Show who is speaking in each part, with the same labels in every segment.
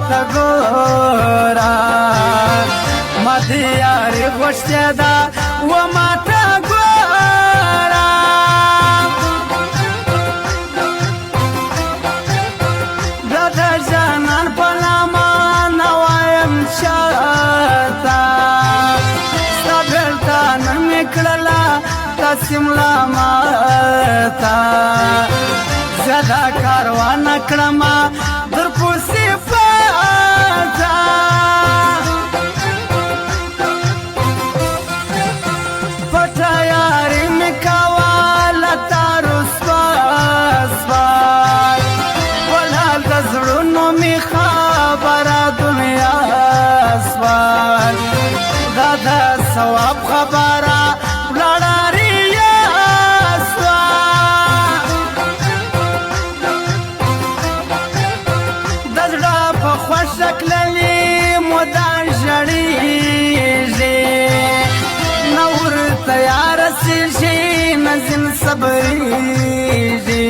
Speaker 1: تا ګورا ما دې یاري غوښتې ده و ما ته ګورا دا د جانان په نامه نه وایم چاته ستا بېلته نه مې کړله تسلیم له ماته زه دا کار ونه کړمه درپسې پاته پټه یاري مې کوه له تا رسوا سوه ولحال د زړونو مې خبره دنیا سوه دا د ثواب خبره ولاړه ریا سوه د زړه په خوښه کللې مدام ژړېږي نه ورته یار رسېږي نه ځین صبرېږي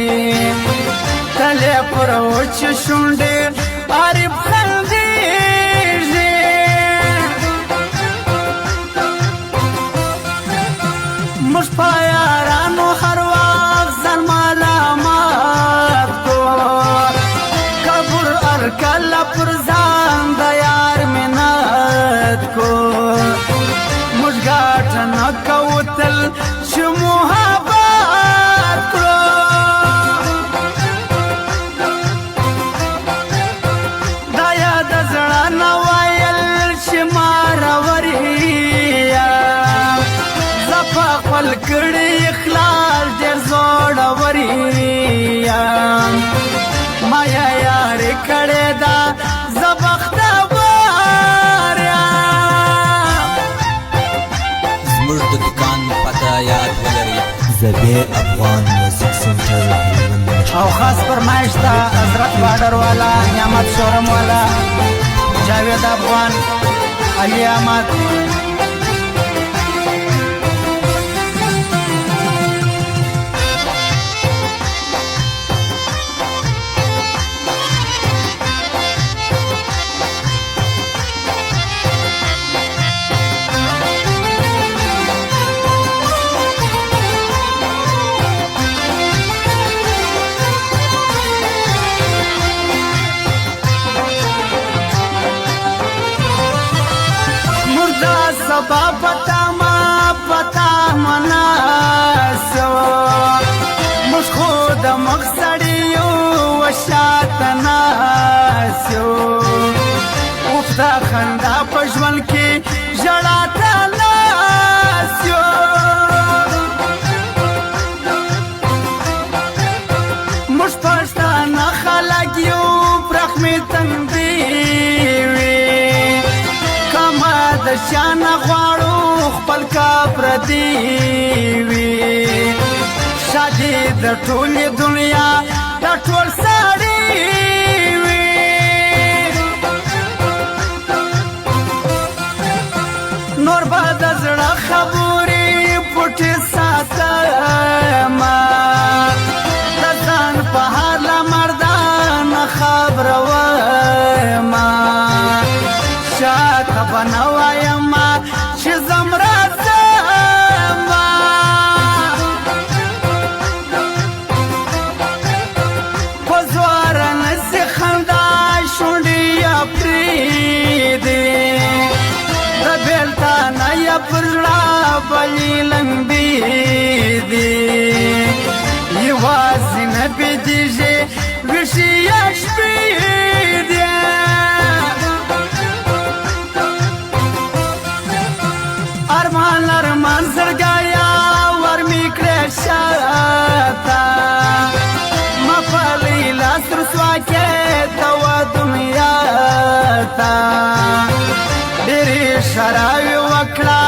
Speaker 1: تل یې پر وچې شونډې عارف خندېږي موږ په یارانو هر وخت ځان ملامت کړو کبر هر کله پر ځان د یار منت کړو موږ ګټه نه کوو تل چې محبت کړو دا یاد د زړه نه ویل چې ما راوري زه په خپل کړي اخلاص ډېر زړور یم ما یې یاري کړې ده زه بختور یم
Speaker 2: زموږ د دکان پته یاد ولرئ
Speaker 3: زبیر افغان میوزیک سنټر هلمند
Speaker 1: او خاص فرمایش ده حضرت بارډر والا نعمت شورم والا جاوید افغان علي احمد سبا پتا ما پتا مناسو مش خود مقصدیو وشات ناسو افتا خندا پژول کې جړا تلاسو مش پښتانه خلک یو برخمه تندې د شان غواړو خپل کا پردي وي شادي د ټولې دنیا د ټول سړی وي نور به د زړه خبرې پټې ساتمه د ځان په هر مردان خبره ومه شاته به نه وایم چې ځم راځم په زوره نسي خندا شونډې یې پرېږدي د بېلته نه یې پر زړه بلې لمبې دي یوازې نه بېدېږي ویښې یې شپې دي ارمان زړګیا ورمې کړې شاته ما په لاس رسوا کې ته و دنیا ته ډېرې شراوې وکړه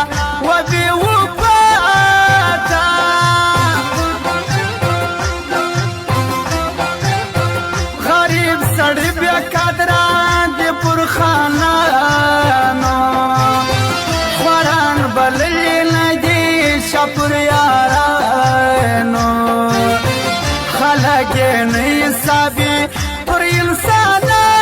Speaker 1: و بې وفاته غریب سړی بې قدره دې پر خانانو بللی ندی شپر یارانو خلق نئی حسابی پر انسانانو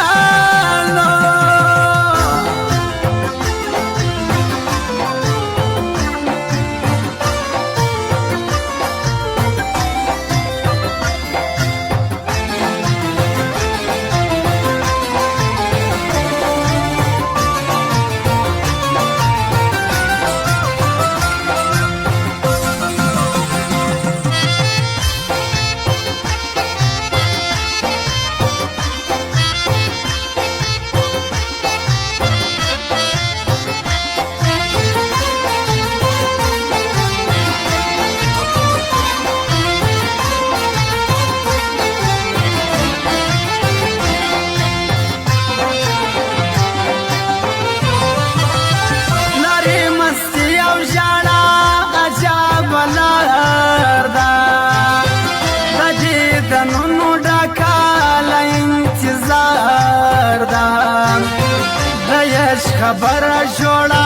Speaker 1: خبر جوړه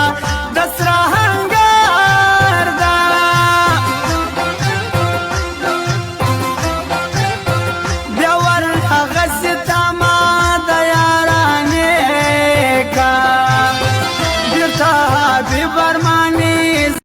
Speaker 1: د سرا